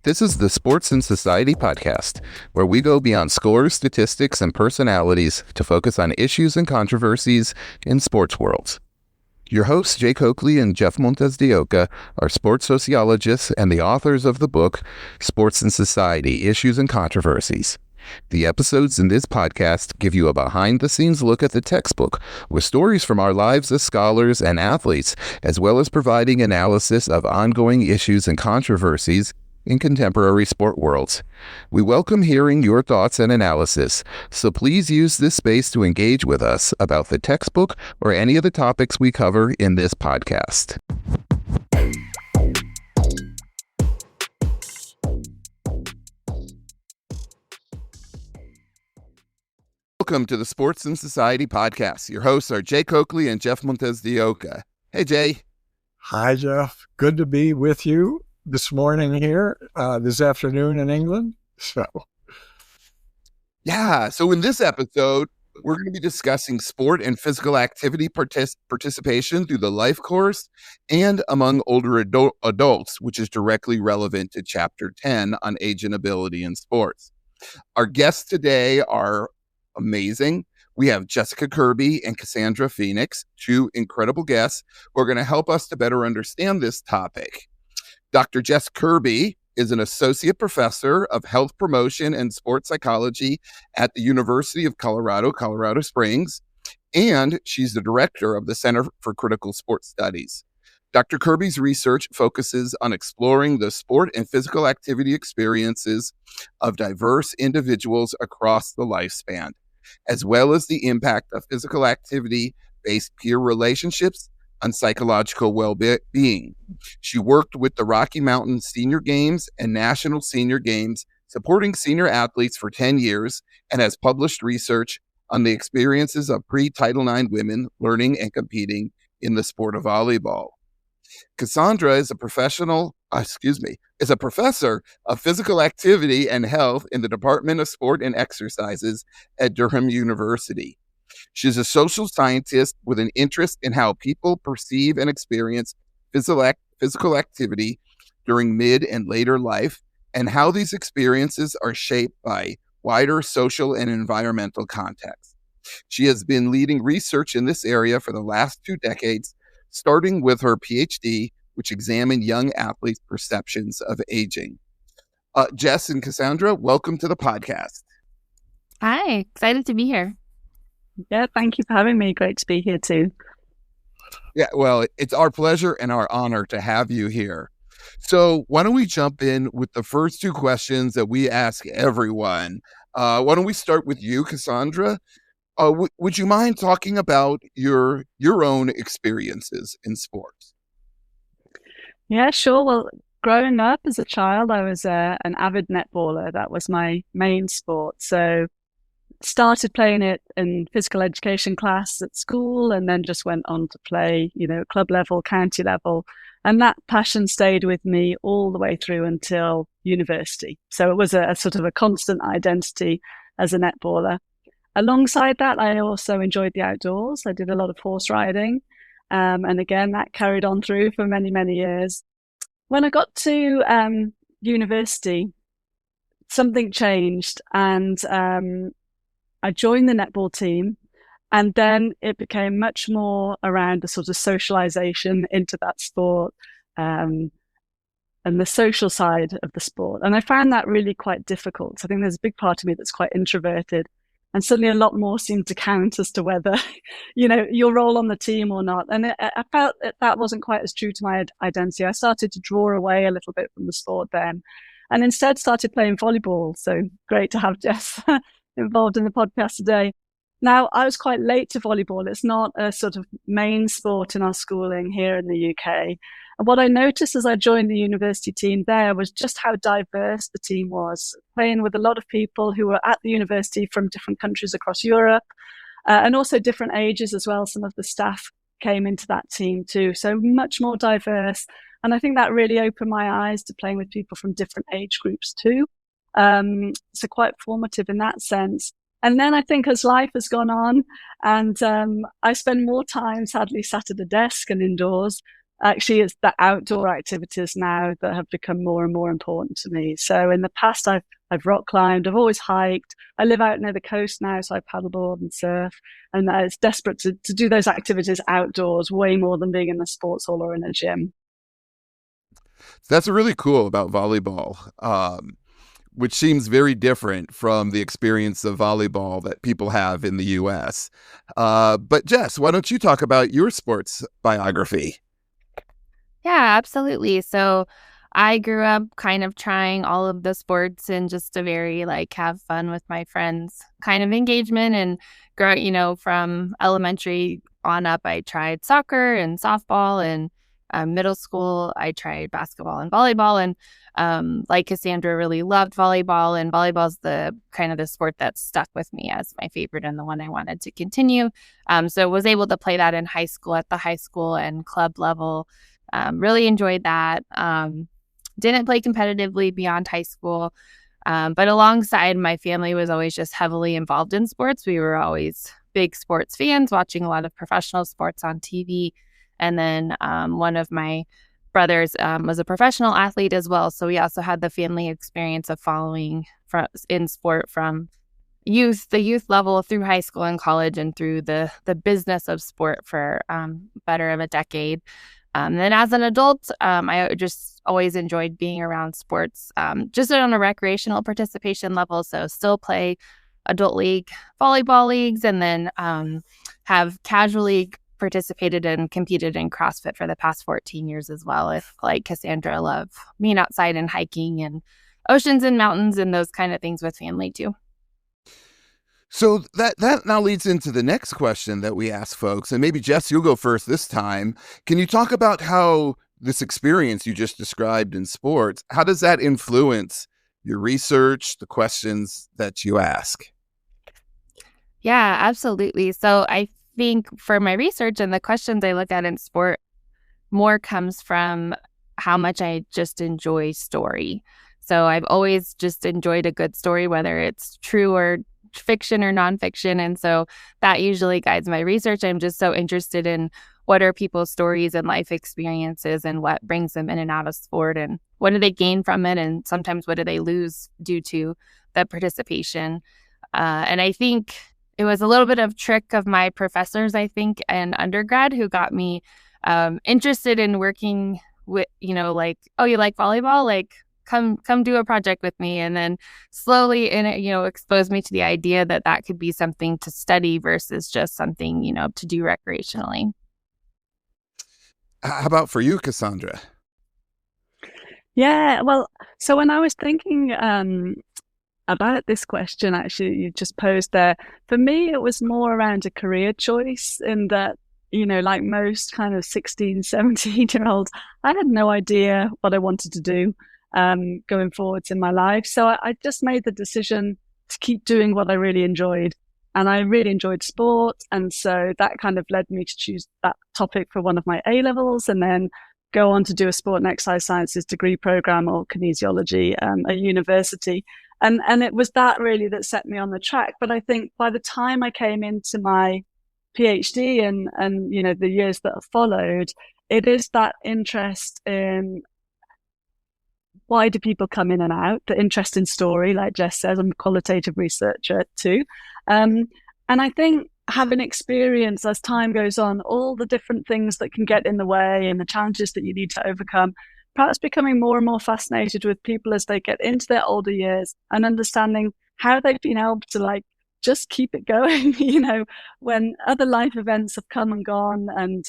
This is the Sports and Society podcast, where we go beyond scores, statistics, and personalities to focus on issues and controversies in sports worlds. Your hosts, Jake Oakley and Jeff Montes de Oca, are sports sociologists and the authors of the book, Sports and Society, Issues and Controversies. The episodes in this podcast give you a behind-the-scenes look at the textbook with stories from our lives as scholars and athletes, as well as providing analysis of ongoing issues and controversies in contemporary sport worlds. We welcome hearing your thoughts and analysis, so please use this space to engage with us about the textbook or any of the topics we cover in this podcast. Welcome to the Sports and Society podcast. Your hosts are Jake Oakley and Jeff Montes de Oca. Hey, Jay. Hi, Jeff. Good to be with you this morning here, this afternoon in England. So in this episode, we're going to be discussing sport and physical activity participation through the life course and among older adults, which is directly relevant to Chapter 10 on age and ability in sports. Our guests today are amazing. We have Jessica Kirby and Cassandra Phoenix, two incredible guests who are going to help us to better understand this topic. Dr. Jess Kirby is an associate professor of health promotion and sports psychology at the University of Colorado, Colorado Springs, and she's the director of the Center for Critical Sports Studies. Dr. Kirby's research focuses on exploring the sport and physical activity experiences of diverse individuals across the lifespan, as well as the impact of physical activity-based peer relationships on psychological well-being. She worked with the Rocky Mountain Senior Games and National Senior Games, supporting senior athletes for 10 years, and has published research on the experiences of pre-Title IX women learning and competing in the sport of volleyball. Cassandra is a professor of physical activity and health in the Department of Sport and Exercises at Durham University. She's a social scientist with an interest in how people perceive and experience physical activity during mid and later life, and how these experiences are shaped by wider social and environmental contexts. She has been leading research in this area for the last 2 decades, starting with her PhD, which examined young athletes' perceptions of aging. Jess and Cassandra, welcome to the podcast. Hi, excited to be here. Yeah, thank you for having me. Great to be here too. Yeah, well, it's our pleasure and our honor to have you here. So why don't we jump in with the first 2 questions that we ask everyone. Why don't we start with you, Cassandra? Would you mind talking about your own experiences in sports? Yeah, sure. Well, growing up as a child, I was an avid netballer. That was my main sport. So started playing it in physical education class at school, and then just went on to play, club level, county level. And that passion stayed with me all the way through until university. So it was a sort of a constant identity as a netballer. Alongside that, I also enjoyed the outdoors. I did a lot of horse riding. And again, that carried on through for many, many years. When I got to university, something changed, and I joined the netball team, and then it became much more around the sort of socialization into that sport and the social side of the sport. And I found that really quite difficult. I think there's a big part of me that's quite introverted, and suddenly a lot more seemed to count as to whether, your role on the team or not. And I felt that wasn't quite as true to my identity. I started to draw away a little bit from the sport then, and instead started playing volleyball. So great to have Jess involved in the podcast today. Now, I was quite late to volleyball. It's not a sort of main sport in our schooling here in the UK. And what I noticed as I joined the university team there was just how diverse the team was, playing with a lot of people who were at the university from different countries across Europe, and also different ages as well. Some of the staff came into that team too. So much more diverse. And I think that really opened my eyes to playing with people from different age groups too. So quite formative in that sense. And then I think as life has gone on, and I spend more time sadly sat at a desk and indoors, Actually, it's the outdoor activities now that have become more and more important to me. So in the past, I've rock climbed, I've always hiked. I live out near the coast now, so I paddleboard and surf. And it's desperate to do those activities outdoors way more than being in the sports hall or in a gym. That's really cool about volleyball, which seems very different from the experience of volleyball that people have in the U.S. But Jess, why don't you talk about your sports biography? Yeah, absolutely. So I grew up kind of trying all of the sports and just a very like have fun with my friends kind of engagement. And from elementary on up, I tried soccer and softball, and middle school, I tried basketball and volleyball. And like Cassandra, really loved volleyball, and volleyball's the kind of the sport that stuck with me as my favorite and the one I wanted to continue. So was able to play that in high school at the high school and club level. Really enjoyed that. Didn't play competitively beyond high school, but alongside, my family was always just heavily involved in sports. We were always big sports fans, watching a lot of professional sports on TV. And then one of my brothers was a professional athlete as well. So we also had the family experience of following in sport from the youth level through high school and college, and through the business of sport for better of a decade. Then as an adult, I just always enjoyed being around sports, just on a recreational participation level. So still play adult league volleyball leagues, and then have casually participated and competed in CrossFit for the past 14 years as well. If, like Cassandra, love being outside and hiking and oceans and mountains and those kind of things with family too. So that now leads into the next question that we ask folks, and maybe Jess, you'll go first this time. Can you talk about how this experience you just described in sports, how does that influence your research, the questions that you ask? Yeah, absolutely. So I think for my research and the questions I look at in sport, more comes from how much I just enjoy story. So I've always just enjoyed a good story, whether it's true or fiction or nonfiction. And so that usually guides my research. I'm just so interested in what are people's stories and life experiences, and what brings them in and out of sport, and what do they gain from it, and sometimes what do they lose due to the participation. And I think it was a little bit of trick of my professors, I think, in undergrad, who got me interested in working with, like, oh, you like volleyball? Like, come do a project with me. And then slowly exposed me to the idea that could be something to study versus just something, to do recreationally. How about for you, Cassandra? Yeah, well, so when I was thinking about this question, actually, you just posed there, for me, it was more around a career choice, in that, like most kind of 16, 17-year-olds, I had no idea what I wanted to do going forwards in my life. So I just made the decision to keep doing what I really enjoyed. And I really enjoyed sport. And so that kind of led me to choose that topic for one of my A-levels, and then go on to do a sport and exercise sciences degree program, or kinesiology, at university. And it was that really that set me on the track. But I think by the time I came into my PhD and the years that have followed, it is that interest in why do people come in and out, the interest in story, like Jess says. I'm a qualitative researcher too. And I think having experience as time goes on, all the different things that can get in the way and the challenges that you need to overcome, perhaps becoming more and more fascinated with people as they get into their older years, and understanding how they've been able to just keep it going, when other life events have come and gone, and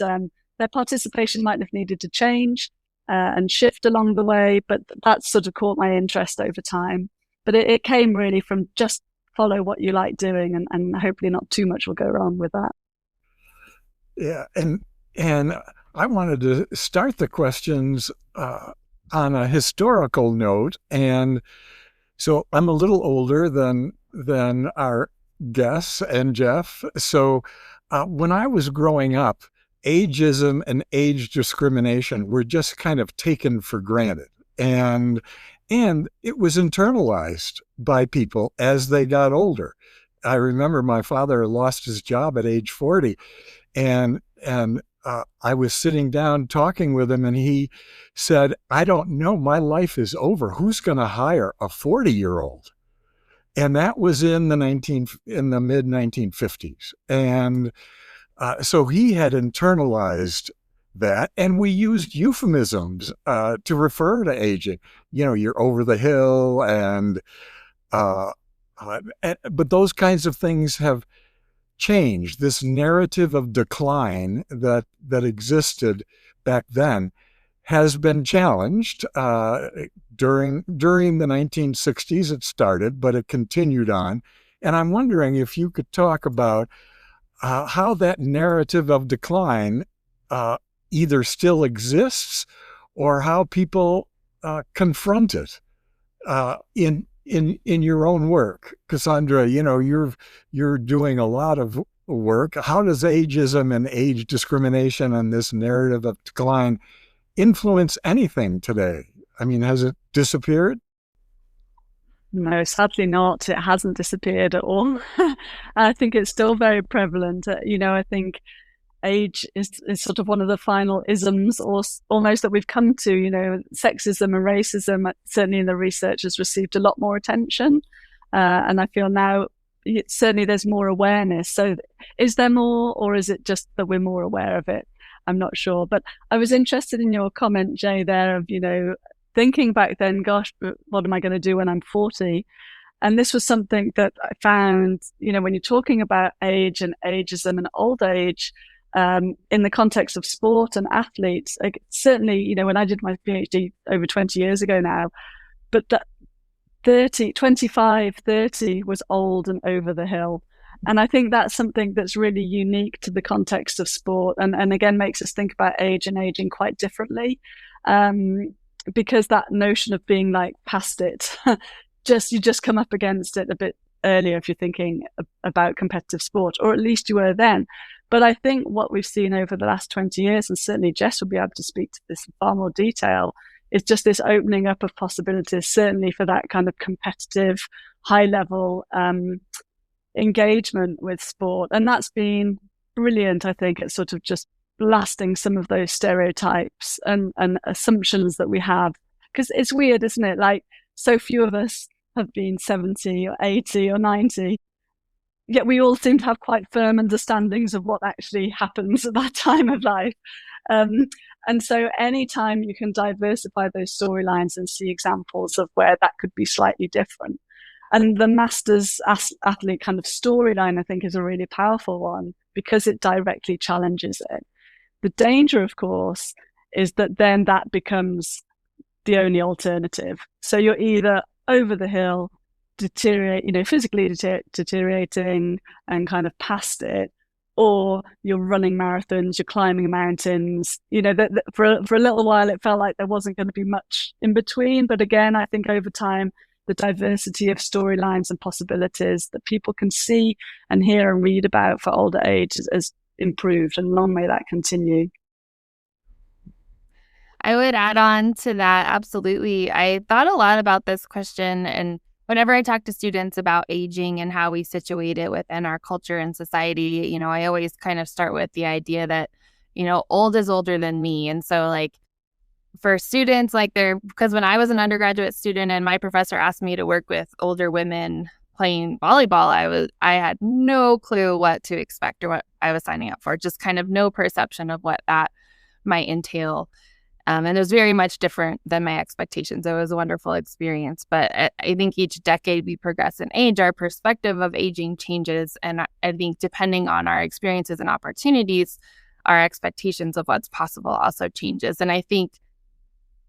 their participation might have needed to change and shift along the way. But that sort of caught my interest over time. But it came really from just follow what you like doing, and hopefully not too much will go wrong with that. Yeah, and I wanted to start the questions on a historical note, and so I'm a little older than our guests and Jeff. So when I was growing up, ageism and age discrimination were just kind of taken for granted, and it was internalized by people as they got older. I remember my father lost his job at age 40, and I was sitting down talking with him, and he said, "I don't know. My life is over. Who's going to hire a 40-year-old?" And that was in the mid 1950s. And so he had internalized that, and we used euphemisms to refer to aging. You're over the hill, but those kinds of things have changed. This narrative of decline that existed back then has been challenged. During the 1960s, it started, but it continued on. And I'm wondering if you could talk about how that narrative of decline either still exists or how people confront it in your own work. Cassandra, you're doing a lot of work. How does ageism and age discrimination and this narrative of decline influence anything today? I mean, has it disappeared? No, sadly not. It hasn't disappeared at all. I think it's still very prevalent. I think age is sort of one of the final isms, or almost, that we've come to. Sexism and racism, certainly in the research, has received a lot more attention. And I feel now certainly there's more awareness. So is there more, or is it just that we're more aware of it? I'm not sure. But I was interested in your comment, Jay, there of, thinking back then, gosh, what am I going to do when I'm 40? And this was something that I found, when you're talking about age and ageism and old age, in the context of sport and athletes, certainly, when I did my PhD over 20 years ago now, but that 25, 30 was old and over the hill. And I think that's something that's really unique to the context of sport, and again makes us think about age and aging quite differently, because that notion of being like past it, you just come up against it a bit earlier if you're thinking about competitive sport, or at least you were then. But I think what we've seen over the last 20 years, and certainly Jess will be able to speak to this in far more detail, is just this opening up of possibilities, certainly for that kind of competitive, high-level engagement with sport. And that's been brilliant, I think, at sort of just blasting some of those stereotypes and assumptions that we have. Because it's weird, isn't it? Like, so few of us have been 70 or 80 or 90, yet we all seem to have quite firm understandings of what actually happens at that time of life. And so anytime you can diversify those storylines and see examples of where that could be slightly different. And the Masters athlete kind of storyline, I think, is a really powerful one because it directly challenges it. The danger, of course, is that then that becomes the only alternative. So you're either over the hill, physically deteriorating and kind of past it, or you're running marathons, you're climbing mountains. For a little while, it felt like there wasn't going to be much in between. But again, I think over time, the diversity of storylines and possibilities that people can see and hear and read about for older age has improved, and long may that continue. I would add on to that. Absolutely. I thought a lot about this question, and whenever I talk to students about aging and how we situate it within our culture and society, I always kind of start with the idea that, old is older than me. And so for students, because when I was an undergraduate student and my professor asked me to work with older women playing volleyball, I had no clue what to expect or what I was signing up for, just kind of no perception of what that might entail. And it was very much different than my expectations. It was a wonderful experience. But I think each decade we progress in age, our perspective of aging changes. And I think depending on our experiences and opportunities, our expectations of what's possible also changes. And I think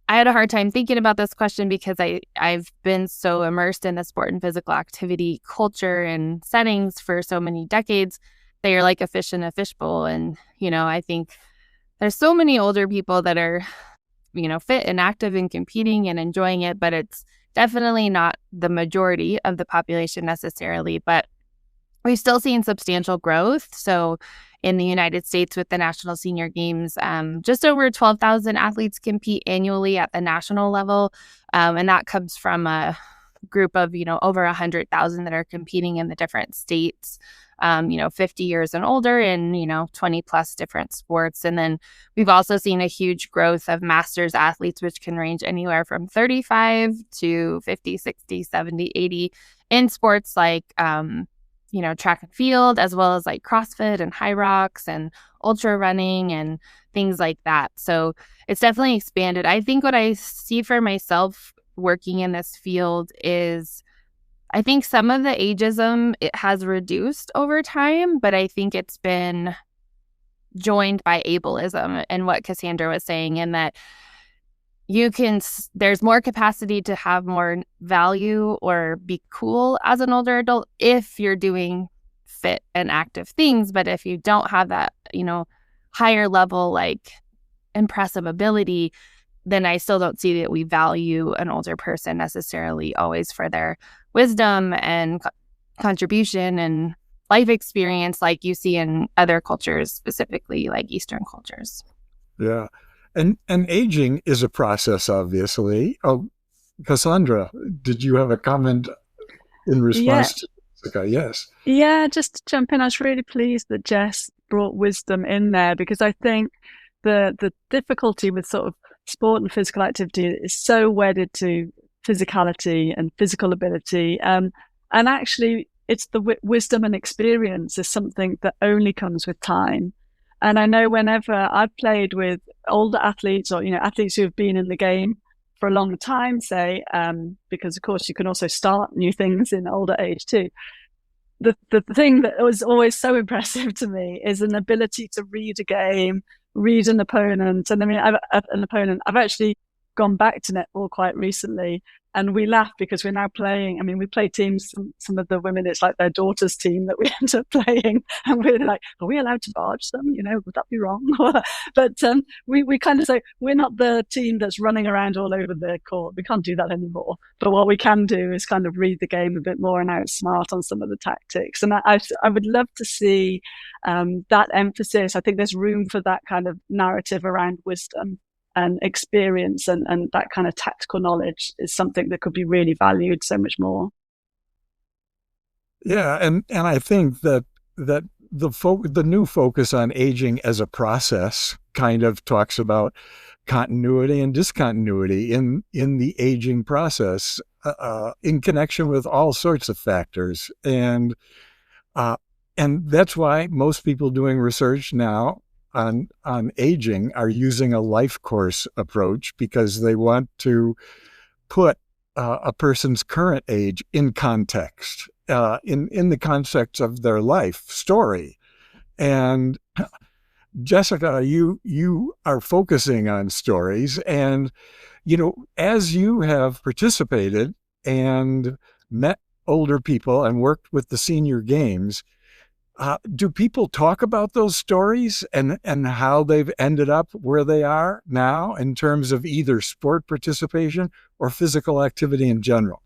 I had a hard time thinking about this question because I've been so immersed in the sport and physical activity culture and settings for so many decades that you're like a fish in a fishbowl. And, I think there's so many older people that are, fit and active and competing and enjoying it, but it's definitely not the majority of the population necessarily. But we've still seen substantial growth. So in the United States with the National Senior Games, just over 12,000 athletes compete annually at the national level. And that comes from a group of, over 100,000 that are competing in the different states. 50 years and older in, 20 plus different sports. And then we've also seen a huge growth of masters athletes, which can range anywhere from 35 to 50, 60, 70, 80 in sports like, track and field, as well as like CrossFit and high rocks and ultra running and things like that. So it's definitely expanded. I think what I see for myself working in this field is I think some of the ageism, it has reduced over time, but I think it's been joined by ableism and what Cassandra was saying, in that there's more capacity to have more value or be cool as an older adult if you're doing fit and active things. But if you don't have that, higher level, like impressive ability, then I still don't see that we value an older person necessarily always for their wisdom and contribution and life experience like you see in other cultures, specifically like Eastern cultures. Yeah. And aging is a process, obviously. Oh, Cassandra, did you have a comment in response to Jessica? Yes. Yeah, just to jump in, I was really pleased that Jess brought wisdom in there, because I think the difficulty with sort of sport and physical activity is so wedded to physicality and physical ability. And actually, it's the wisdom and experience is something that only comes with time. And I know whenever I've played with older athletes or, athletes who have been in the game for a long time, say, because of course you can also start new things in older age too. The thing that was always so impressive to me is an ability to read a game, read an opponent. And I mean, I've actually gone back to netball quite recently, and we laugh because we're now playing. I mean, we play teams, some of the women, it's like their daughter's team that we end up playing. And we're like, are we allowed to barge them? Would that be wrong? But we kind of say, we're not the team that's running around all over the court. We can't do that anymore. But what we can do is kind of read the game a bit more and outsmart on some of the tactics. And I would love to see that emphasis. I think there's room for that kind of narrative around wisdom and experience, and that kind of tactical knowledge is something that could be really valued so much more. Yeah, and I think that the new focus on aging as a process kind of talks about continuity and discontinuity in the aging process, in connection with all sorts of factors, and that's why most people doing research now on aging are using a life course approach, because they want to put a person's current age in context, in the context of their life story. And Jessica, you are focusing on stories, and as you have participated and met older people and worked with the senior games, do people talk about those stories and how they've ended up where they are now in terms of either sport participation or physical activity in general?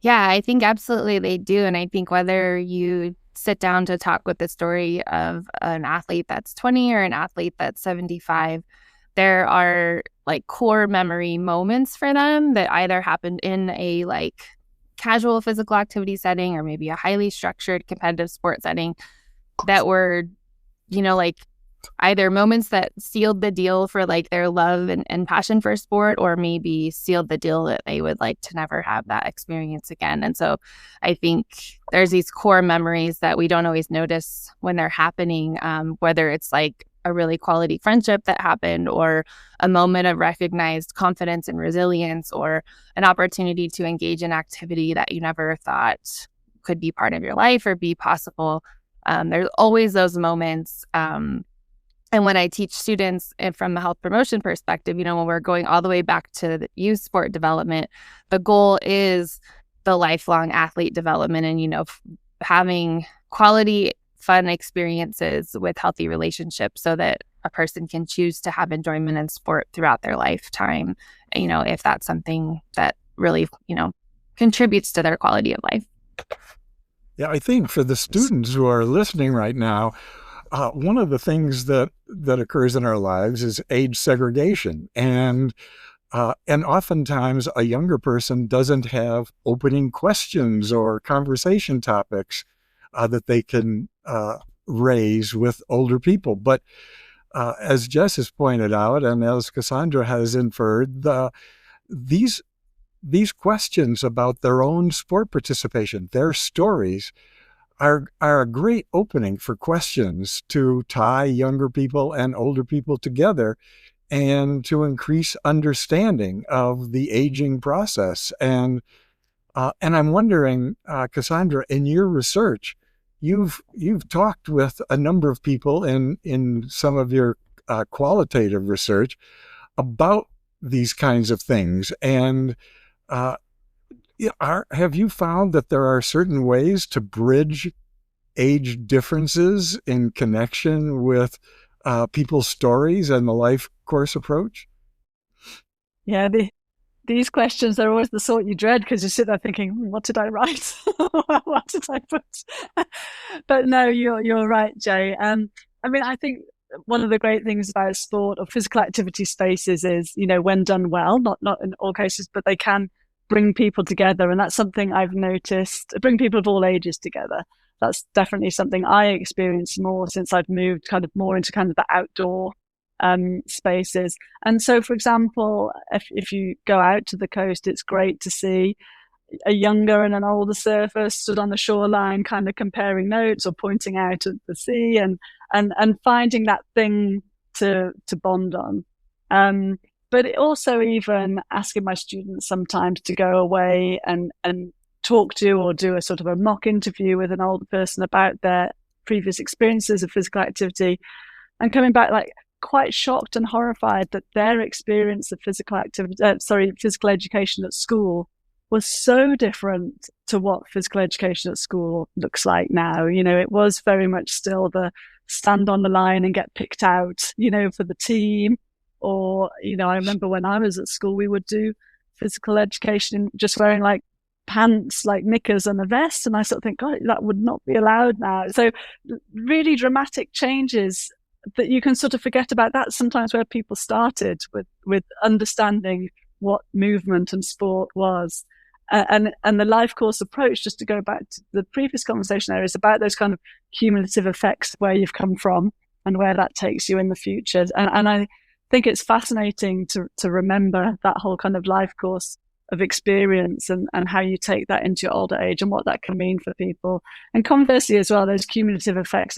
Yeah, I think absolutely they do. And I think whether you sit down to talk with the story of an athlete that's 20 or an athlete that's 75, there are like core memory moments for them that either happened in a casual physical activity setting or maybe a highly structured competitive sport setting that were, either moments that sealed the deal for their love and passion for sport, or maybe sealed the deal that they would like to never have that experience again. And so I think there's these core memories that we don't always notice when they're happening, whether it's a really quality friendship that happened, or a moment of recognized confidence and resilience, or an opportunity to engage in activity that you never thought could be part of your life or be possible. There's always those moments. And when I teach students, and from the health promotion perspective, when we're going all the way back to the youth sport development, the goal is the lifelong athlete development and, having quality, fun experiences with healthy relationships so that a person can choose to have enjoyment in sport throughout their lifetime, if that's something that really, contributes to their quality of life. Yeah, I think for the students who are listening right now, one of the things that occurs in our lives is age segregation. And oftentimes a younger person doesn't have opening questions or conversation topics that they can raise with older people. But as Jess has pointed out, and as Cassandra has inferred, these questions about their own sport participation, their stories, are a great opening for questions to tie younger people and older people together and to increase understanding of the aging process. And I'm wondering, Cassandra, in your research, you've talked with a number of people in some of your qualitative research about these kinds of things. And have you found that there are certain ways to bridge age differences in connection with people's stories and the life course approach? Yeah, these questions are always the sort you dread, because you sit there thinking, what did I write? What did I put? But no, you're right, Jay. I mean, I think one of the great things about sport or physical activity spaces is, when done well, not in all cases, but they can bring people together. And that's something I've noticed, bring people of all ages together. That's definitely something I experience more since I've moved kind of more into kind of the outdoor spaces. And so, for example, if you go out to the coast, it's great to see a younger and an older surfer stood on the shoreline, kind of comparing notes or pointing out at the sea and finding that thing to bond on. But it also even asking my students sometimes to go away and talk to or do a sort of a mock interview with an older person about their previous experiences of physical activity, and coming back like quite shocked and horrified that their experience of physical education at school was so different to what physical education at school looks like now. It was very much still the stand on the line and get picked out, for the team. Or, I remember when I was at school, we would do physical education just wearing like pants, like knickers and a vest. And I sort of think, God, that would not be allowed now. So really dramatic changes that you can sort of forget about. That sometimes where people started with understanding what movement and sport was. And the life course approach, just to go back to the previous conversation there, is about those kind of cumulative effects, where you've come from and where that takes you in the future. And I think it's fascinating to remember that whole kind of life course of experience and how you take that into your older age and what that can mean for people. And conversely as well, those cumulative effects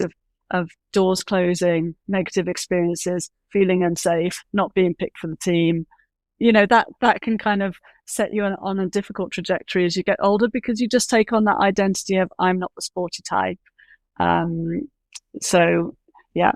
of doors closing, negative experiences, feeling unsafe, not being picked for the team, that can kind of set you on a difficult trajectory as you get older, because you just take on that identity of, I'm not the sporty type. So, yeah.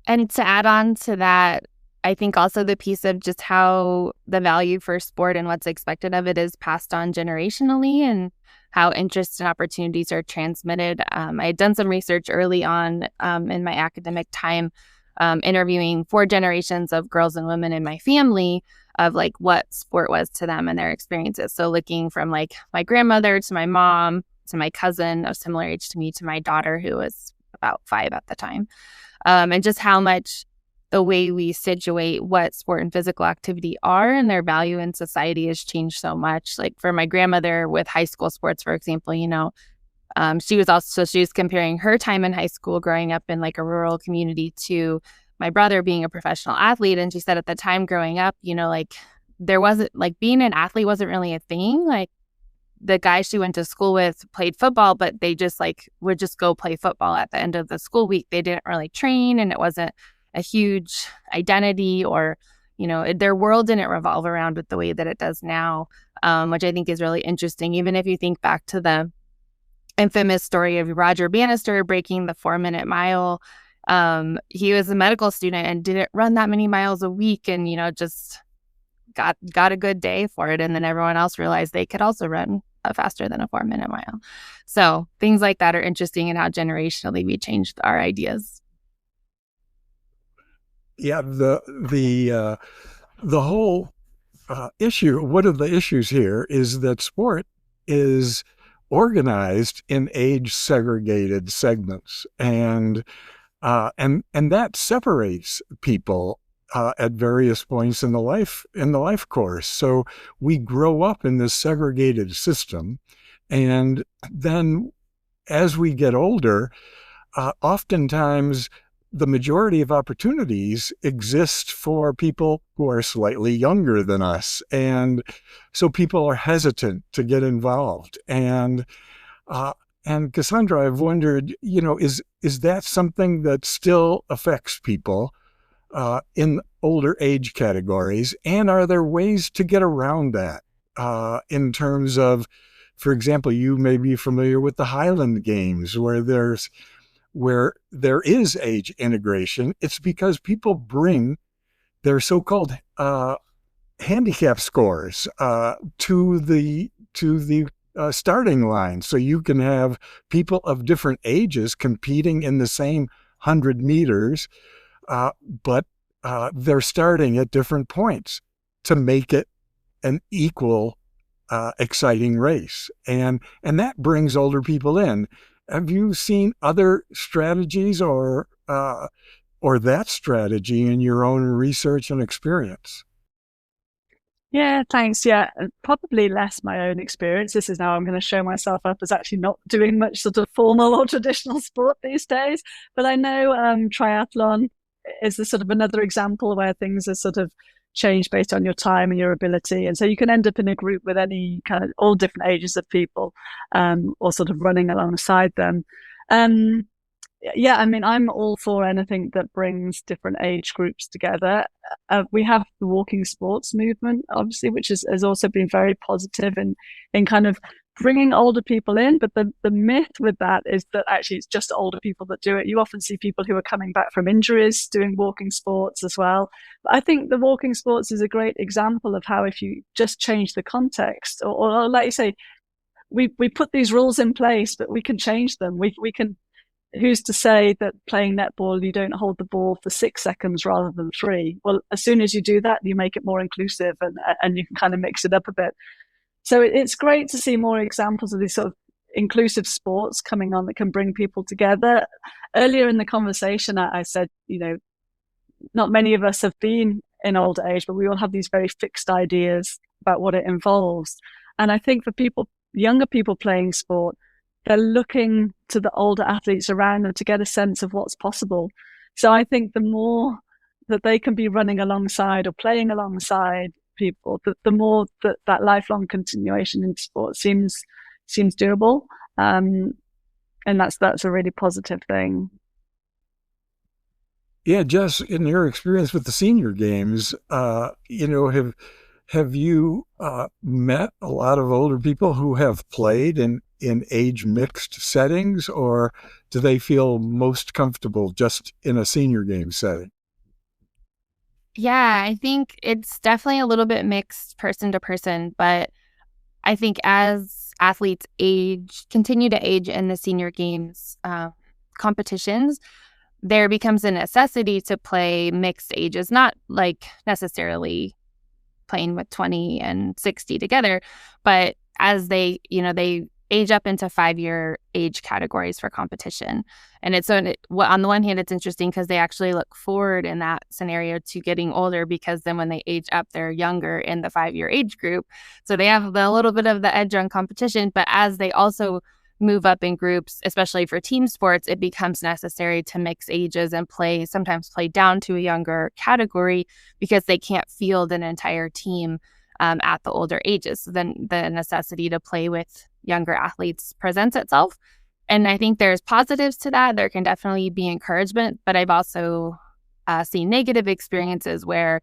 And to add on to that, I think also the piece of just how the value for sport and what's expected of it is passed on generationally, and how interests and opportunities are transmitted. I had done some research early on in my academic time, interviewing 4 generations of girls and women in my family of like what sport was to them and their experiences. So looking from like my grandmother to my mom to my cousin of similar age to me to my daughter, who was about 5 at the time, and just how much the way we situate what sport and physical activity are and their value in society has changed so much. Like for my grandmother with high school sports, for example, she was comparing her time in high school growing up in like a rural community to my brother being a professional athlete. And she said at the time growing up, like there wasn't like being an athlete wasn't really a thing. Like the guys she went to school with played football, but they just like would just go play football at the end of the school week. They didn't really train, and it wasn't a huge identity, or their world didn't revolve around it the way that it does now, which I think is really interesting. Even if you think back to the infamous story of Roger Bannister breaking the 4-minute mile, he was a medical student and didn't run that many miles a week, and just got a good day for it, and then everyone else realized they could also run faster than a 4-minute mile. So things like that are interesting, and how generationally we changed our ideas. Yeah, the whole issue, one of the issues here is that sport is organized in age segregated segments, and that separates people at various points in the life course. So we grow up in this segregated system, And then as we get older, oftentimes the majority of opportunities exist for people who are slightly younger than us. And so people are hesitant to get involved. And Cassandra, I've wondered, is that something that still affects people in older age categories? And are there ways to get around that in terms of, for example, you may be familiar with the Highland Games where there is age integration. It's because people bring their so-called handicap scores to the starting line. So you can have people of different ages competing in the same 100 meters, but they're starting at different points to make it an equal, exciting race. And that brings older people in. Have you seen other strategies or that strategy in your own research and experience? Yeah, thanks. Yeah, probably less my own experience. This is now I'm going to show myself up as actually not doing much sort of formal or traditional sport these days. But I know triathlon is the sort of another example where things are sort of changed based on your time and your ability. And so you can end up in a group with any kind of all different ages of people or sort of running alongside them. Yeah, I mean, I'm all for anything that brings different age groups together. We have the walking sports movement, obviously, which has also been very positive in kind of bringing older people in. But the myth with that is that actually it's just older people that do it. You often see people who are coming back from injuries doing walking sports as well. But I think the walking sports is a great example of how if you just change the context or like you say, we put these rules in place, but we can change them. We can. Who's to say that playing netball, you don't hold the ball for 6 seconds rather than 3? Well, as soon as you do that, you make it more inclusive and you can kind of mix it up a bit. So it's great to see more examples of these sort of inclusive sports coming on that can bring people together. Earlier in the conversation, I said, not many of us have been in older age, but we all have these very fixed ideas about what it involves. And I think for younger people playing sport, they're looking to the older athletes around them to get a sense of what's possible. So I think the more that they can be running alongside or playing alongside people, the more that lifelong continuation in sport seems doable. And that's a really positive thing. Yeah, Jess, in your experience with the senior games, have you met a lot of older people who have played in age mixed settings, or do they feel most comfortable just in a senior game setting? Yeah, I think it's definitely a little bit mixed person to person, but I think as athletes continue to age in the senior games competitions, there becomes a necessity to play mixed ages, not like necessarily playing with 20 and 60 together, but as they age up into 5-year age categories for competition. And on the one hand, it's interesting because they actually look forward in that scenario to getting older, because then when they age up, they're younger in the 5-year age group. So they have a little bit of the edge on competition. But as they also move up in groups, especially for team sports, it becomes necessary to mix ages and sometimes play down to a younger category because they can't field an entire team at the older ages. So then the necessity to play with younger athletes presents itself. And I think there's positives to that. There can definitely be encouragement, but I've also seen negative experiences where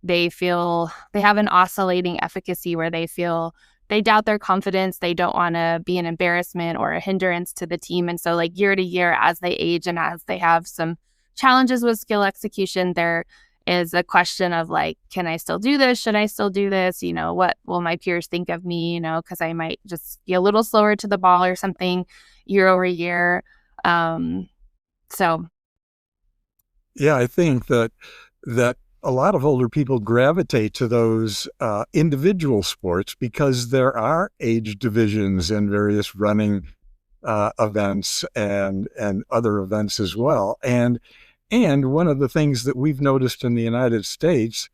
they feel they have an oscillating efficacy, where they feel they doubt their confidence. They don't want to be an embarrassment or a hindrance to the team. And so like year to year, as they age and as they have some challenges with skill execution, there is a question of like, can I still do this? Should I still do this? What will my peers think of me? Because I might just be a little slower to the ball or something year over year. So. Yeah, I think that a lot of older people gravitate to those individual sports because there are age divisions in various running events and other events as well. And one of the things that we've noticed in the United States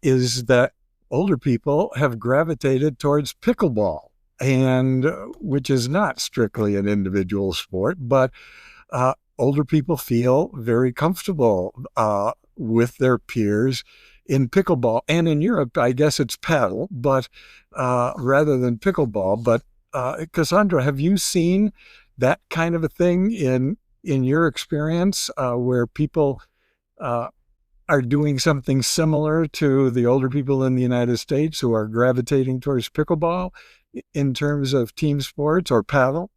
is that older people have gravitated towards pickleball. and which is not strictly an individual sport, but older people feel very comfortable with their peers in pickleball. And in Europe, I guess it's paddle, but rather than pickleball. But Cassandra, have you seen that kind of a thing in your experience where people are doing something similar to the older people in the United States who are gravitating towards pickleball in terms of team sports or paddle?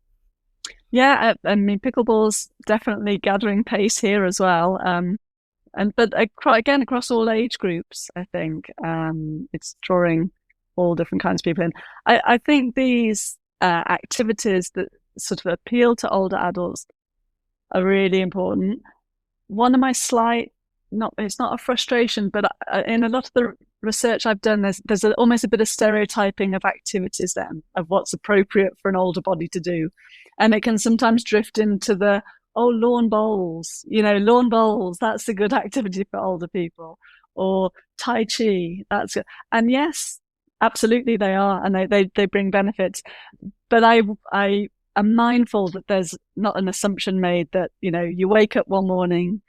Yeah, I mean, pickleball's definitely gathering pace here as well. But again, across all age groups, I think it's drawing all different kinds of people in. I think these activities that sort of appeal to older adults are really important. One of my it's not a frustration, but in a lot of the research I've done, there's almost a bit of stereotyping of activities then, of what's appropriate for an older body to do. And it can sometimes drift into lawn bowls, lawn bowls, that's a good activity for older people. Or Tai Chi, that's good. And yes, absolutely they are, and they bring benefits. But I am mindful that there's not an assumption made that, you wake up one morning,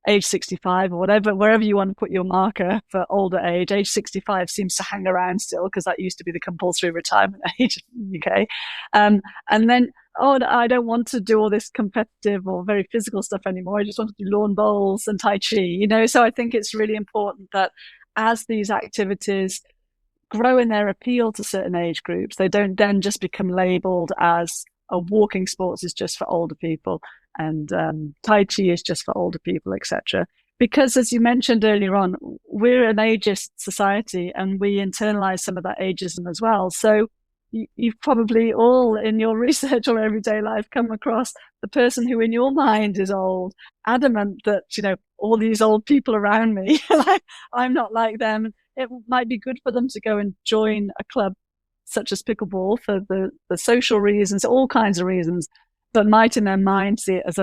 age 65 or whatever, wherever you want to put your marker for older age 65 seems to hang around still, because that used to be the compulsory retirement age in the UK. And then, I don't want to do all this competitive or very physical stuff anymore. I just want to do lawn bowls and Tai Chi, So I think it's really important that as these activities grow in their appeal to certain age groups, they don't then just become labeled as walking sports is just for older people, and Tai Chi is just for older people, etc. Because as you mentioned earlier on, we're an ageist society and we internalize some of that ageism as well. So you've probably all in your research or everyday life come across the person who in your mind is old, adamant that, all these old people around me, I'm not like them. It might be good for them to go and join a club such as pickleball for the social reasons, all kinds of reasons, but might in their mind see it as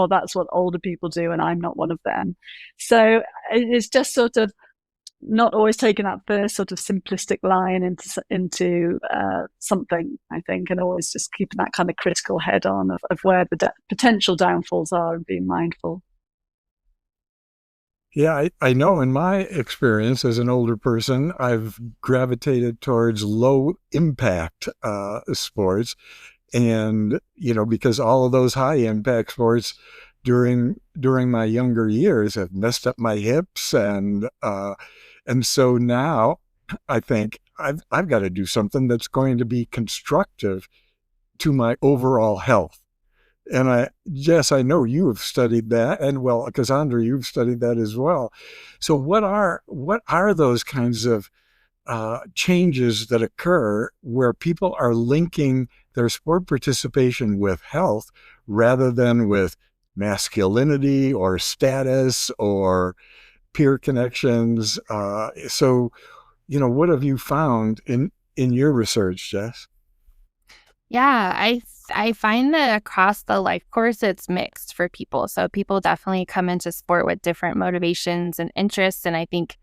that's what older people do and I'm not one of them. So it's just sort of not always taking that first sort of simplistic line into something, I think, and always just keeping that kind of critical head on of where the potential downfalls are and being mindful. Yeah, I know in my experience as an older person, I've gravitated towards low impact sports. And, because all of those high impact sports during my younger years have messed up my hips. And so now I think I've got to do something that's going to be constructive to my overall health. And Jess, I know you have studied that, and well, Cassandra, you've studied that as well. So what are those kinds of changes that occur where people are linking their sport participation with health rather than with masculinity or status or peer connections? So, what have you found in your research, Jess? Yeah, I find that across the life course, it's mixed for people. So people definitely come into sport with different motivations and interests. And I think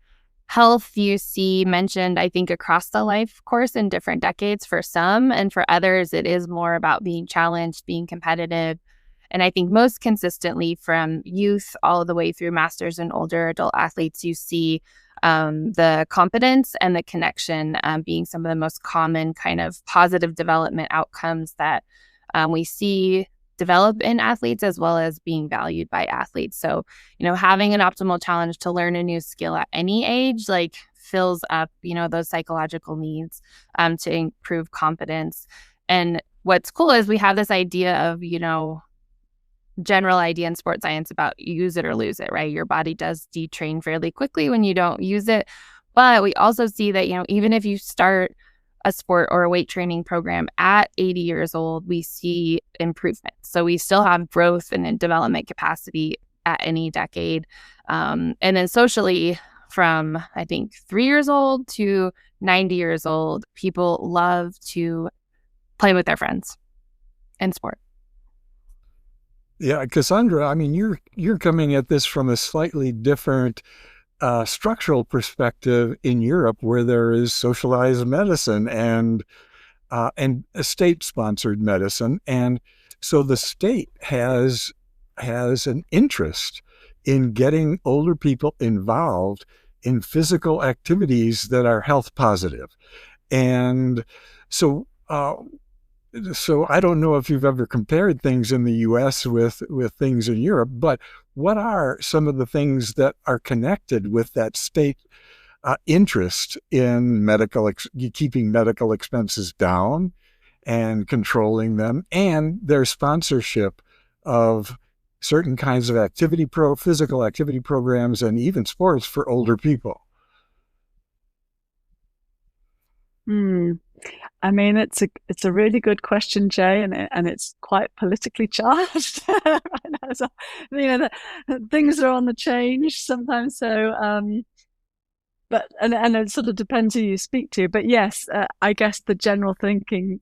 health you see mentioned, I think, across the life course in different decades for some. And for others, it is more about being challenged, being competitive. And I think most consistently from youth all the way through masters and older adult athletes, you see the competence and the connection being some of the most common kind of positive development outcomes that we see develop in athletes, as well as being valued by athletes. So, having an optimal challenge to learn a new skill at any age, fills up, those psychological needs to improve competence. And what's cool is we have this idea of, general idea in sports science about use it or lose it, right? Your body does detrain fairly quickly when you don't use it. But we also see that, even if you start a sport or a weight training program at 80 years old, we see improvement. So we still have growth and development capacity at any decade. And then socially, from I think 3 years old to 90 years old, people love to play with their friends in sport. Yeah, Cassandra, I mean, you're coming at this from a slightly different structural perspective in Europe, where there is socialized medicine and and state-sponsored medicine. And so the state has an interest in getting older people involved in physical activities that are health positive. And so I don't know if you've ever compared things in the US with things in Europe, but what are some of the things that are connected with that state interest in keeping medical expenses down and controlling them, and their sponsorship of certain kinds of physical activity programs, and even sports for older people? I mean, it's a really good question, Jay, and it's quite politically charged right now. So, things are on the change sometimes. So, but it sort of depends who you speak to. But yes, I guess the general thinking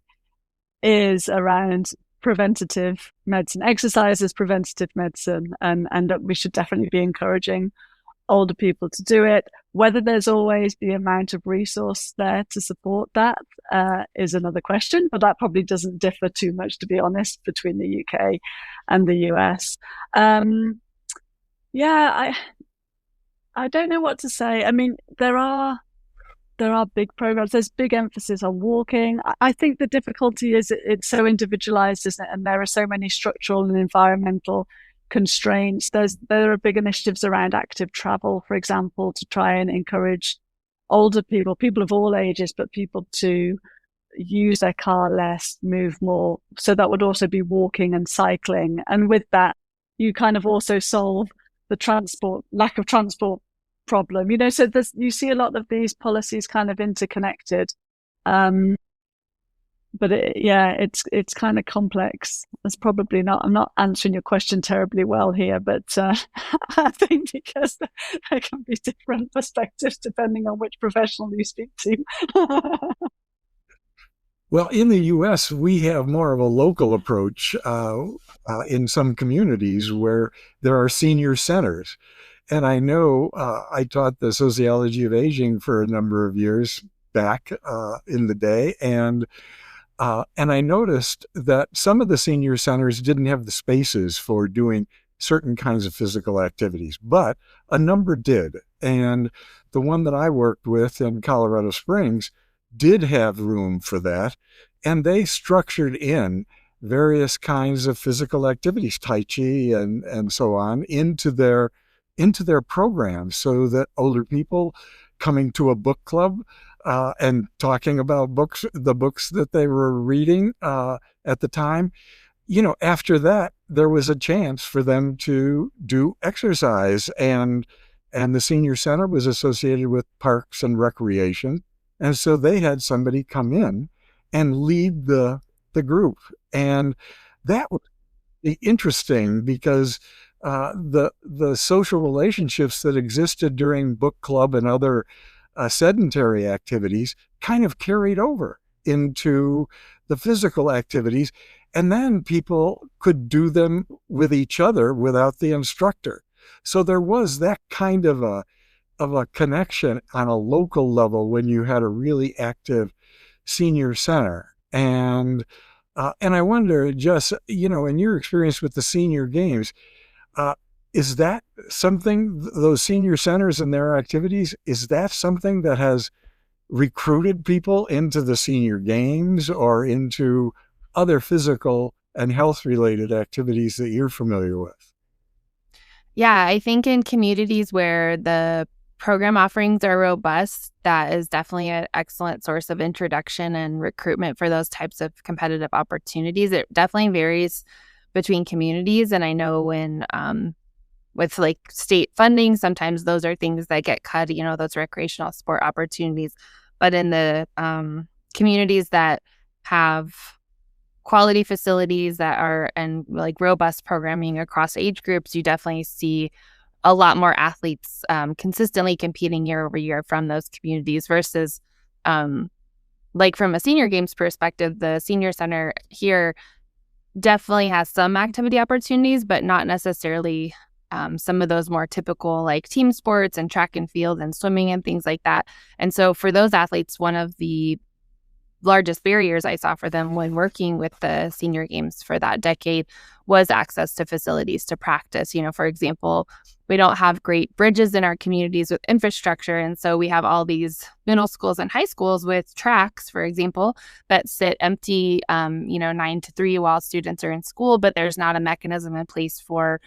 is around preventative medicine. Exercise is preventative medicine, and that we should definitely be encouraging older people to do it. Whether there's always the amount of resource there to support that is another question, but that probably doesn't differ too much, to be honest, between the UK and the US. I don't know what to say. I mean, there are big programs. There's big emphasis on walking. I think the difficulty is it's so individualized, isn't it? And there are so many structural and environmental constraints. There are big initiatives around active travel, for example, to try and encourage older people of all ages, but people to use their car less, move more. So that would also be walking and cycling. And with that, you kind of also solve the lack of transport problem. So you see a lot of these policies kind of interconnected. But it's kind of complex. I'm not answering your question terribly well here, but I think because there can be different perspectives depending on which professional you speak to. Well, in the U.S., we have more of a local approach in some communities where there are senior centers. And I know I taught the sociology of aging for a number of years back in the day. And I noticed that some of the senior centers didn't have the spaces for doing certain kinds of physical activities, but a number did. And the one that I worked with in Colorado Springs did have room for that. And they structured in various kinds of physical activities, Tai Chi and so on, into their programs, so that older people coming to a book club and talking about the books that they were reading at the time, after that, there was a chance for them to do exercise. And the senior center was associated with parks and recreation. And so they had somebody come in and lead the group. And that was interesting because the social relationships that existed during book club and other sedentary activities kind of carried over into the physical activities, and then people could do them with each other without the instructor. So there was that kind of a connection on a local level when you had a really active senior center. And I wonder, just, in your experience with the senior games, is that something, those senior centers and their activities, is that something that has recruited people into the senior games or into other physical and health-related activities that you're familiar with? Yeah, I think in communities where the program offerings are robust, that is definitely an excellent source of introduction and recruitment for those types of competitive opportunities. It definitely varies between communities. And I know with like state funding, sometimes those are things that get cut, those recreational sport opportunities. But in the communities that have quality facilities and like robust programming across age groups, you definitely see a lot more athletes consistently competing year over year from those communities versus like from a senior games perspective, the senior center here definitely has some activity opportunities, but not necessarily some of those more typical like team sports and track and field and swimming and things like that. And so for those athletes, one of the largest barriers I saw for them when working with the senior games for that decade was access to facilities to practice. For example, we don't have great bridges in our communities with infrastructure. And so we have all these middle schools and high schools with tracks, for example, that sit empty, 9 to 3 while students are in school, but there's not a mechanism in place for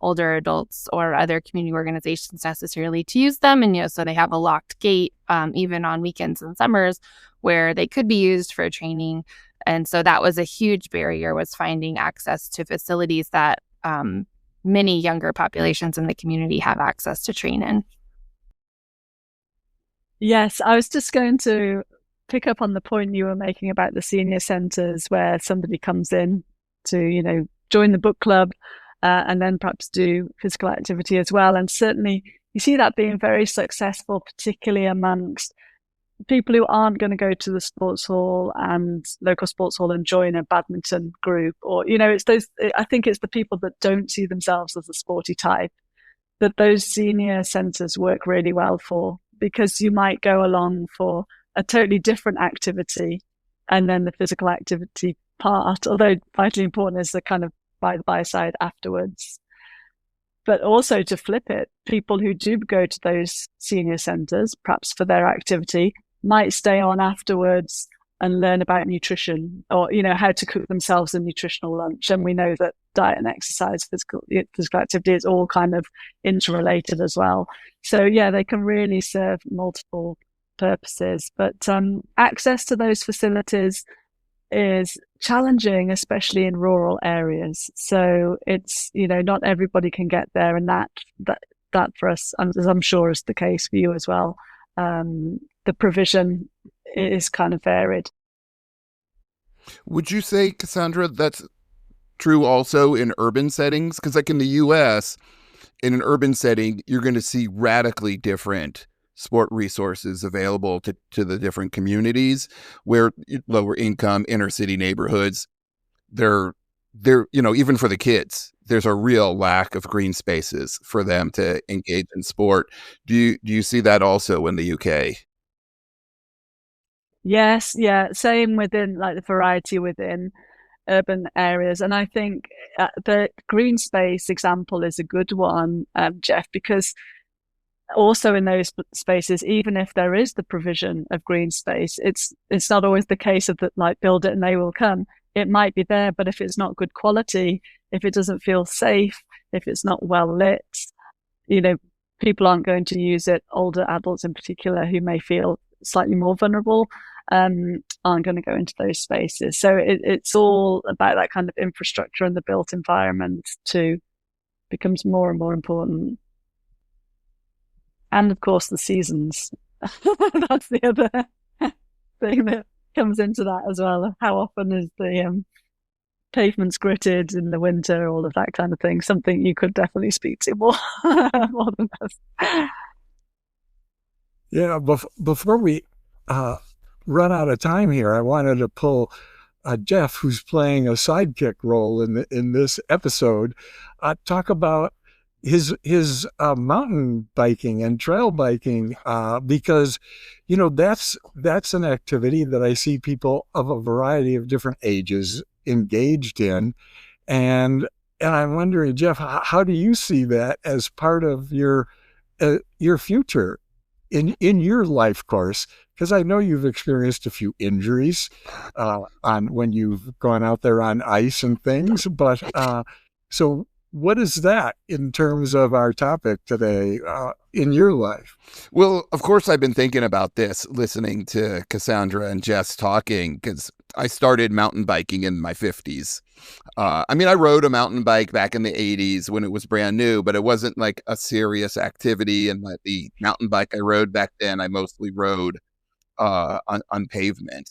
older adults or other community organizations necessarily to use them. And, so they have a locked gate, even on weekends and summers where they could be used for training. And so that was a huge barrier, was finding access to facilities that many younger populations in the community have access to train in. Yes, I was just going to pick up on the point you were making about the senior centres, where somebody comes in to, join the book club and then perhaps do physical activity as well. And certainly you see that being very successful, particularly amongst people who aren't going to go to the sports hall and local sports hall and join a badminton group, or I think it's the people that don't see themselves as a sporty type that those senior centres work really well for, because you might go along for a totally different activity, and then the physical activity part, although vitally important, is the kind of by side afterwards. But also, to flip it, people who do go to those senior centres, perhaps for their activity, might stay on afterwards and learn about nutrition, or, how to cook themselves a nutritional lunch. And we know that diet and exercise, physical activity is all kind of interrelated as well. So yeah, they can really serve multiple purposes. But access to those facilities is challenging, especially in rural areas. So it's, not everybody can get there. And that for us, as I'm sure is the case for you as well, the provision is kind of varied. Would you say, Cassandra, that's true also in urban settings? Because like in the US, in an urban setting, you're going to see radically different sport resources available to the different communities, where lower income inner city neighborhoods, they're even for the kids, there's a real lack of green spaces for them to engage in sport. Do you see that also in the UK? Yes, yeah, same within like the variety within urban areas. And I think the green space example is a good one, Jeff, because also in those spaces, even if there is the provision of green space, it's not always the case of that, like, build it and they will come. It might be there, but if it's not good quality, if it doesn't feel safe, if it's not well lit, people aren't going to use it. Older adults in particular, who may feel slightly more vulnerable, aren't going to go into those spaces. So it's all about that kind of infrastructure, and the built environment too becomes more and more important. And of course, the seasons. That's the other thing that comes into that as well. How often is the pavements gritted in the winter, all of that kind of thing? Something you could definitely speak to more than us. Yeah, before we run out of time here, I wanted to pull Jeff, who's playing a sidekick role in this episode, talk about his mountain biking and trail biking, because that's an activity that I see people of a variety of different ages engaged in, and I'm wondering, Jeff, how do you see that as part of your future in your life course? Because I know you've experienced a few injuries on when you've gone out there on ice and things, but so what is that in terms of our topic today in your life? Well, of course, I've been thinking about this, listening to Cassandra and Jess talking, because I started mountain biking in my 50s. I rode a mountain bike back in the 80s when it was brand new, but it wasn't like a serious activity. And the mountain bike I rode back then, I mostly rode on pavement.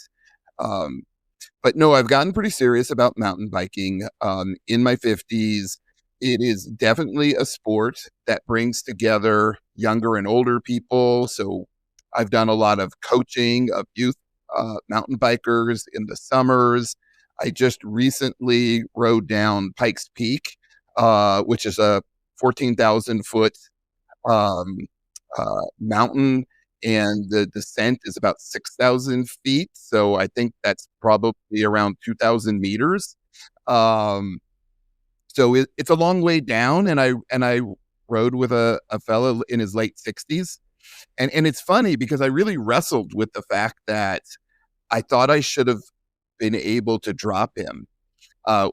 But no, I've gotten pretty serious about mountain biking in my 50s. It is definitely a sport that brings together younger and older people. So I've done a lot of coaching of youth mountain bikers in the summers. I just recently rode down Pikes Peak, which is a 14,000 foot mountain and the descent is about 6,000 feet. So I think that's probably around 2,000 meters. Um, so it's a long way down, and I rode with a fellow in his late 60s, and it's funny because I really wrestled with the fact that I thought I should have been able to drop him,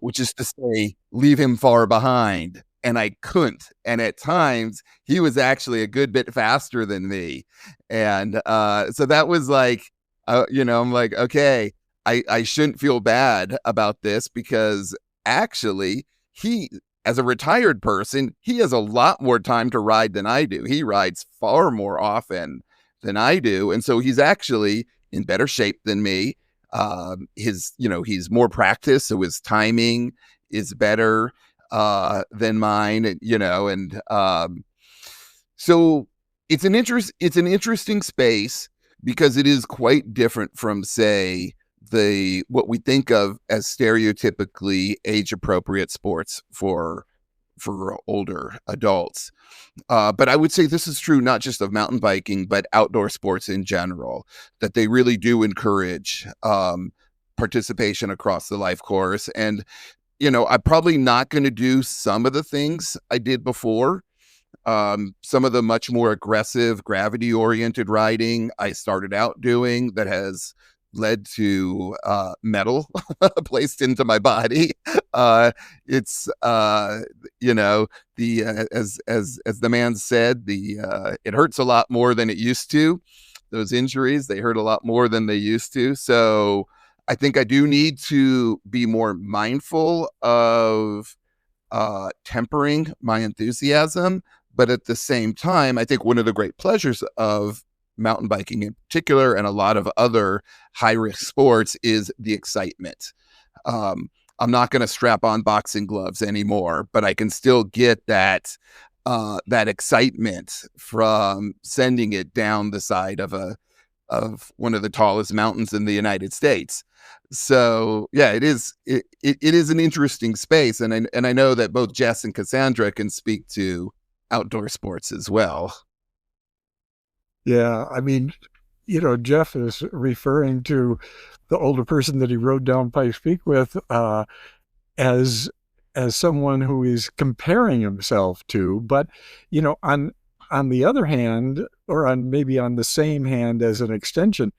which is to say, leave him far behind. And I couldn't. And at times, he was actually a good bit faster than me. And so that was like, I'm like, okay, I shouldn't feel bad about this because actually, as a retired person, he has a lot more time to ride than I do. He rides far more often than I do. And so he's actually in better shape than me. He's more practiced, so his timing is better than mine, so it's an interesting space because it is quite different from, say, what we think of as stereotypically age appropriate sports for older adults. But I would say this is true not just of mountain biking, but outdoor sports in general, that they really do encourage participation across the life course. And, I'm probably not going to do some of the things I did before. Some of the much more aggressive gravity-oriented riding I started out doing that has led to metal placed into my body. It's as the man said, it hurts a lot more than it used to. Those injuries, they hurt a lot more than they used to. So I think I do need to be more mindful of tempering my enthusiasm. But at the same time, I think one of the great pleasures of mountain biking in particular, and a lot of other high-risk sports, is the excitement. I'm not going to strap on boxing gloves anymore, but I can still get that excitement from sending it down the side of one of the tallest mountains in the United States. So yeah, it is an interesting space, and I know that both Jess and Cassandra can speak to outdoor sports as well. Yeah, I mean, Jeff is referring to the older person that he rode down Pikes Peak with as someone who is comparing himself to, but on the other hand, or on the same hand as an extension,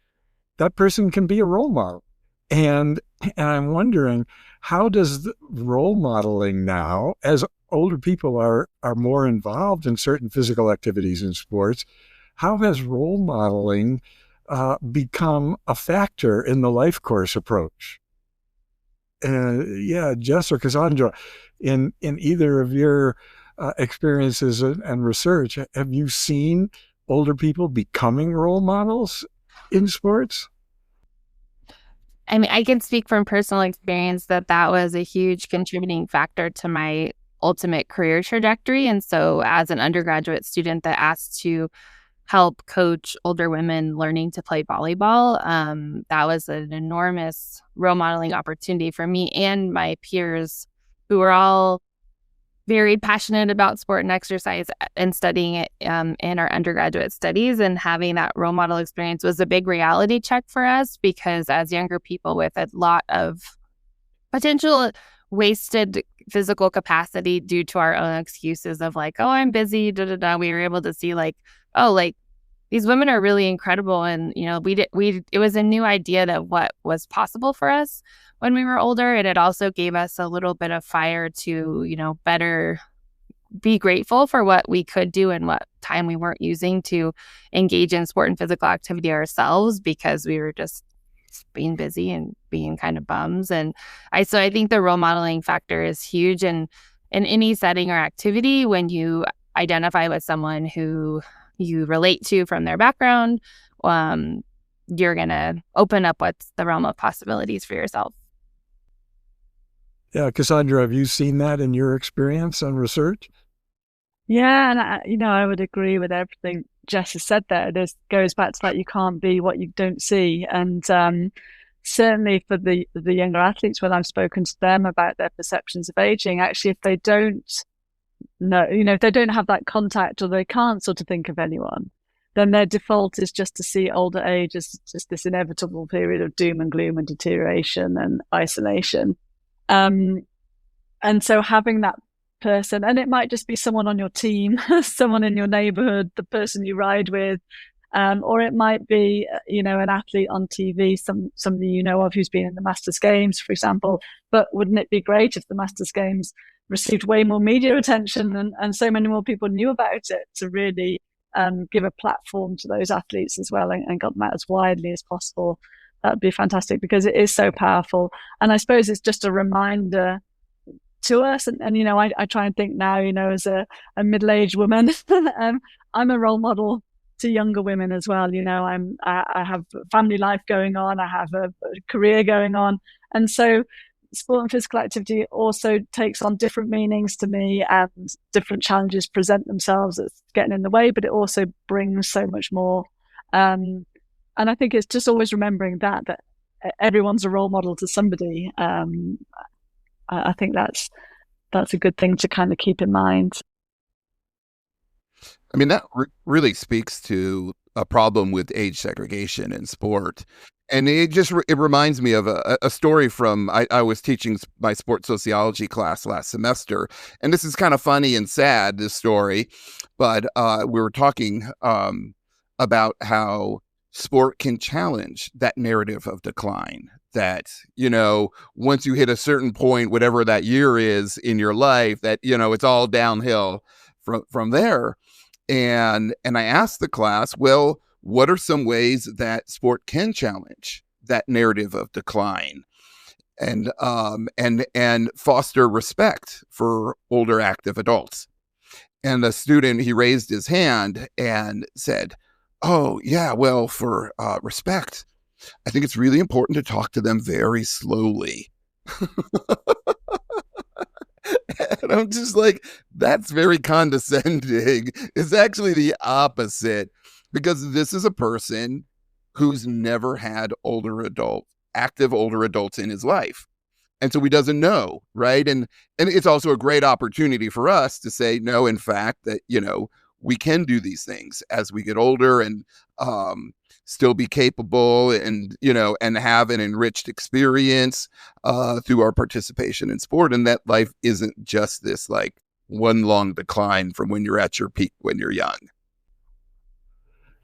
that person can be a role model. And I'm wondering, how does the role modeling now, as older people are more involved in certain physical activities and sports, how has role modeling become a factor in the life course approach? Jess or Cassandra, in either of your experiences and research, have you seen older people becoming role models in sports? I mean, I can speak from personal experience that was a huge contributing factor to my ultimate career trajectory. And so as an undergraduate student that asked to help coach older women learning to play volleyball, that was an enormous role modeling opportunity for me and my peers, who were all very passionate about sport and exercise and studying it in our undergraduate studies. And having that role model experience was a big reality check for us, because as younger people with a lot of potential wasted physical capacity due to our own excuses of like, oh, I'm busy, we were able to see like, oh, like these women are really incredible. And, it was a new idea that what was possible for us when we were older. And it also gave us a little bit of fire to, better be grateful for what we could do and what time we weren't using to engage in sport and physical activity ourselves, because we were just being busy and being kind of bums. And I think the role modeling factor is huge. And in any setting or activity, when you identify with someone who you relate to from their background, you're going to open up what's the realm of possibilities for yourself. Yeah, Cassandra, have you seen that in your experience and research? Yeah, and I would agree with everything Jess has said there. This goes back to that you can't be what you don't see. And certainly for the younger athletes, when I've spoken to them about their perceptions of aging, actually, if they don't know, if they don't have that contact, or they can't sort of think of anyone then their default is just to see older age as just this inevitable period of doom and gloom and deterioration and isolation. And so having that person, and it might just be someone on your team, someone in your neighborhood, the person you ride with, or it might be, an athlete on TV, somebody you know of who's been in the Masters Games, for example. But wouldn't it be great if the Masters Games received way more media attention and so many more people knew about it to really give a platform to those athletes as well and got them out as widely as possible? That would be fantastic, because it is so powerful. And I suppose it's just a reminder to us. And I try and think now, as a middle-aged woman, I'm a role model to younger women as well. I have family life going on, I have a career going on. And so sport and physical activity also takes on different meanings to me, and different challenges present themselves as getting in the way, but it also brings so much more. And I think it's just always remembering that everyone's a role model to somebody. I think that's a good thing to kind of keep in mind. I mean, that really speaks to a problem with age segregation in sport. And it reminds me of a story from, I was teaching my sports sociology class last semester. And this is kind of funny and sad, this story. But we were talking about how sport can challenge that narrative of decline. That, once you hit a certain point, whatever that year is in your life, that, it's all downhill from there. And I asked the class, well, what are some ways that sport can challenge that narrative of decline and foster respect for older active adults? And the student, he raised his hand and said, oh, yeah, well, for respect, I think it's really important to talk to them very slowly. And I'm just like, that's very condescending. It's actually the opposite, because this is a person who's never had active older adults in his life. And so he doesn't know, right? And it's also a great opportunity for us to say, no, in fact, that, we can do these things as we get older and still be capable and, and have an enriched experience through our participation in sport. And that life isn't just this like one long decline from when you're at your peak when you're young.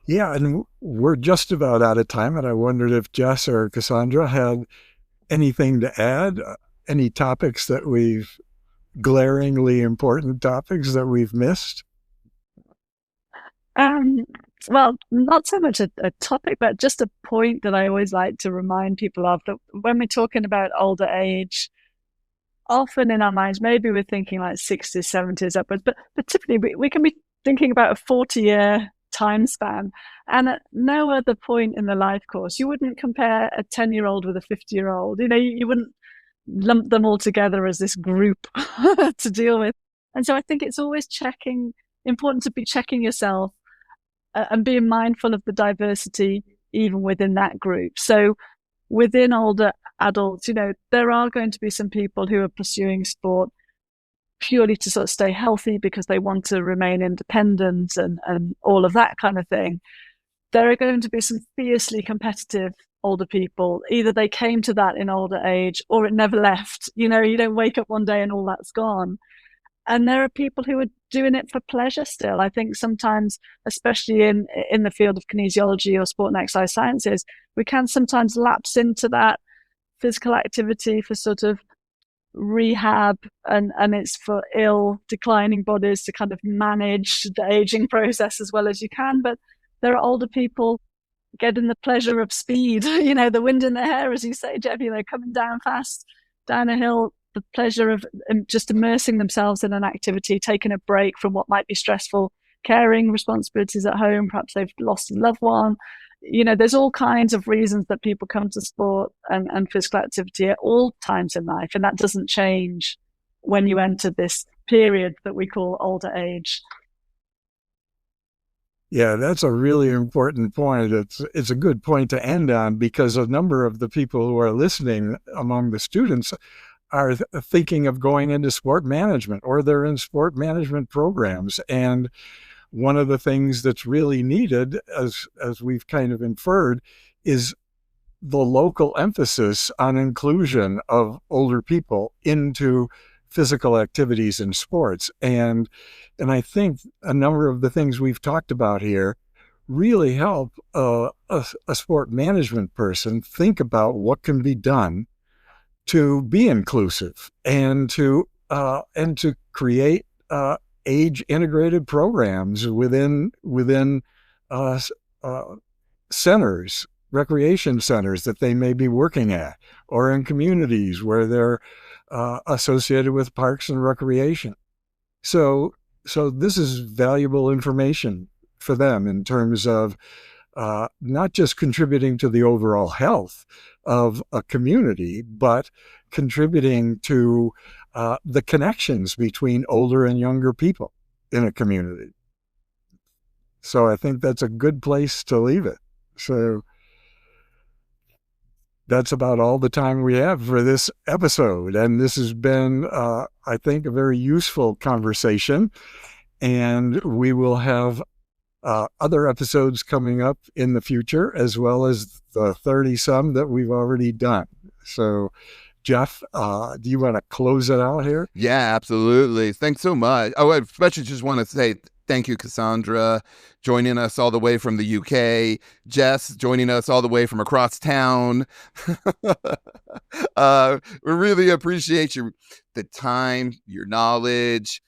Yeah, and we're just about out of time. And I wondered if Jess or Cassandra had anything to add, any topics that glaringly important topics that we've missed? Well, not so much a topic, but just a point that I always like to remind people of, that when we're talking about older age, often in our minds, maybe we're thinking like 60s, 70s upwards, but typically we can be thinking about a 40-year time span. And at no other point in the life course, you wouldn't compare a 10-year-old with a 50-year-old. You wouldn't lump them all together as this group to deal with. And so I think it's always important to be checking yourself and being mindful of the diversity even within that group. So within older adults, there are going to be some people who are pursuing sport purely to sort of stay healthy because they want to remain independent and all of that kind of thing. There are going to be some fiercely competitive older people. Either they came to that in older age or it never left. You don't wake up one day and all that's gone. And there are people who are doing it for pleasure still. I think sometimes, especially in the field of kinesiology or sport and exercise sciences, we can sometimes lapse into that physical activity for sort of rehab, and it's for ill, declining bodies to kind of manage the aging process as well as you can. But there are older people getting the pleasure of speed, the wind in their hair, as you say, Jeff, coming down fast down a hill, the pleasure of just immersing themselves in an activity, taking a break from what might be stressful caring responsibilities at home. Perhaps they've lost a loved one. There's all kinds of reasons that people come to sport and physical activity at all times in life. And that doesn't change when you enter this period that we call older age. Yeah, that's a really important point. It's a good point to end on, because a number of the people who are listening among the students are thinking of going into sport management, or they're in sport management programs. And one of the things that's really needed, as we've kind of inferred, is the local emphasis on inclusion of older people into physical activities and sports. And I think a number of the things we've talked about here really help a sport management person think about what can be done to be inclusive and to create age integrated programs within centers, recreation centers that they may be working at, or in communities where they're associated with parks and recreation. So this is valuable information for them in terms of not just contributing to the overall health of a community, but contributing to the connections between older and younger people in a community. So I think that's a good place to leave it. So that's about all the time we have for this episode. And this has been, I think, a very useful conversation. And we will have other episodes coming up in the future, as well as the 30-some that we've already done. So, Jeff, do you want to close it out here? Yeah, absolutely. Thanks so much. Oh, I especially just want to say thank you, Cassandra, joining us all the way from the UK. Jess, joining us all the way from across town. We really appreciate the time, your knowledge.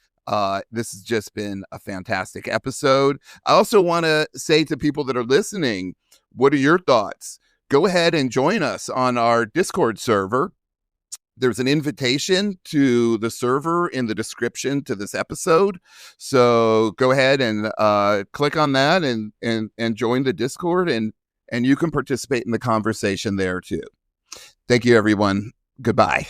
This has just been a fantastic episode. I also want to say to people that are listening, what are your thoughts? Go ahead and join us on our Discord server. There's an invitation to the server in the description to this episode. So go ahead and click on that and join the Discord, and you can participate in the conversation there too. Thank you, everyone. Goodbye.